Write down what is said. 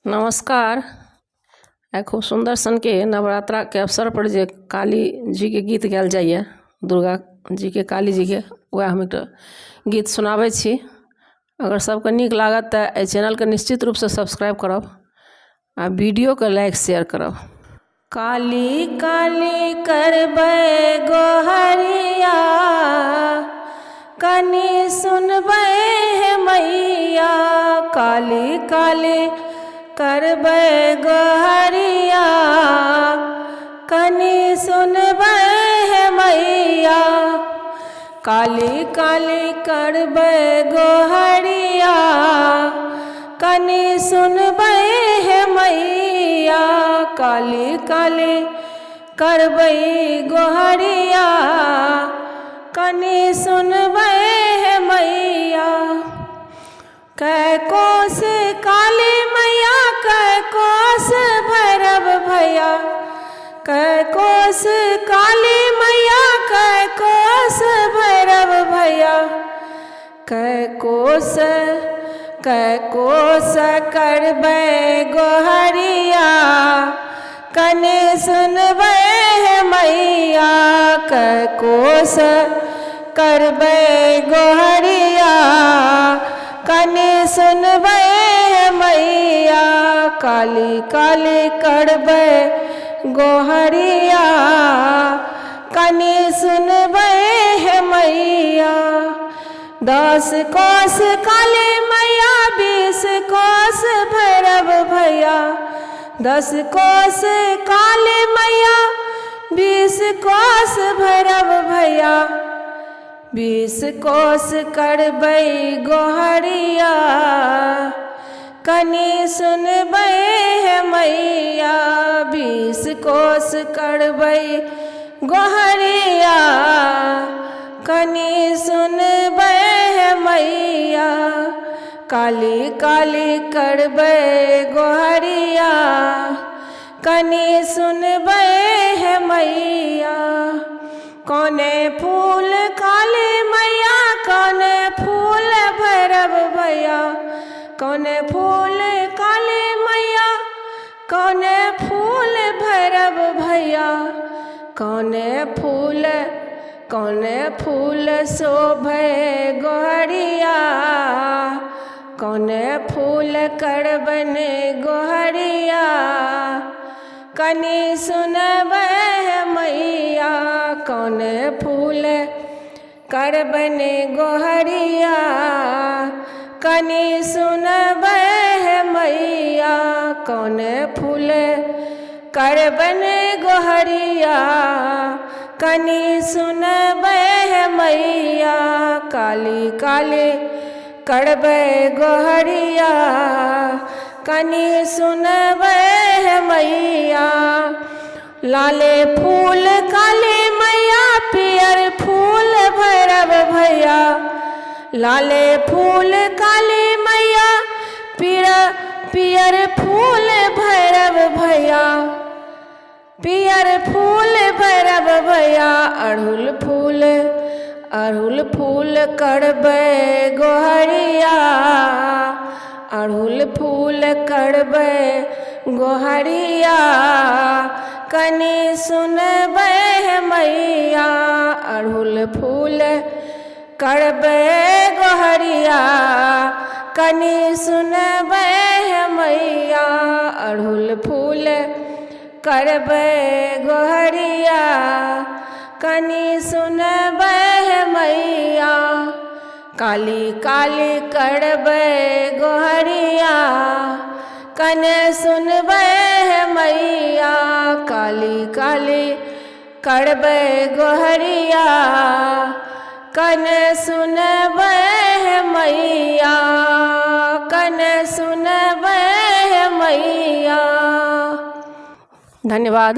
नमस्कार। आइ खूब सुंदर सन के नवरात्रा के अवसर पर जे काली जी के गीत गायल जाइए, दुर्गा जी के काली जी के, वह हम एक गीत सुनाबै छी। अगर सबके नीक लागत तो एहि चैनल के निश्चित रूप से सब्सक्राइब करब आ वीडियो के लाइक शेयर करब। काली काली करबै गोहरिया, कनी सुनबै हे मैया। काली काली करबै गोहरिया, कनी सुनबै हे मैया। काली काली करबै गोहरिया, कनी सुनबै हे मैया। काली काली करबै गोहरिया, कनी सुनबै हे मैया। कै कोस काली मैया, कै कोस भैरव भैया। कै कोस काली मैया, कै कोस भैरव भैया। कै कोस करबै गोहरिया, कनी सुनबै हे मैया। कै कोस करबै गोहरिया, कनी सुनबै हे मैया। काली काली करबै गोहरिया, कनी सुनबै हे मैया। 10 कोस काली मैया, 20 कोस भैरव भैया। 10 कोस काली मैया, 20 कोस भैरव भैया। 20 कोस करबै गोहरिया, कनी सुनबै हे मैया। 20 कोस करबै गोहरिया, कनी सुनबै हे मैया। काली काली करबै गोहरिया, कनी सुनबै हे मैया। कौने फूल काली मैया, कौने फूल भैरव भैया। कौने फूल काली मैया, कौने फूल भैरव भैया। कौने फूल शोभै गोहरिया, कौने फूल करबन गोहरिया। कनी सुनबै हे मैया। कौने फूल करबन गोहरिया, कनी सुनबै हे मैया। कौने फूल करबन गोहरिया, कनी सुनबै हे मैया। काली काली करबै गोहरिया, कनी सुनबै हे मैया। लाले फूल काली मैया, पियर फूल भैरव भैया। लाले फूल काली मैया, पियर फूल भैरव भैया। पियर फूल भैरव भैया। अड़हुल फूल करबै गोहरिया, अड़हुल फूल करबै गोहरिया। कनी सुनबै हे मैया। अड़हुल फूल करबै गोहरिया, कनी सुनबै हे मैया। अड़हुल फूल करबै गोहरिया, कनी सुनबै हे मैया। काली काली करबै गोहरिया, कने सुनबै हे मैया। काली काली करबै गोहरिया, कने सुनबै हे मैया। कने सुनबै हे मैया। धन्यवाद।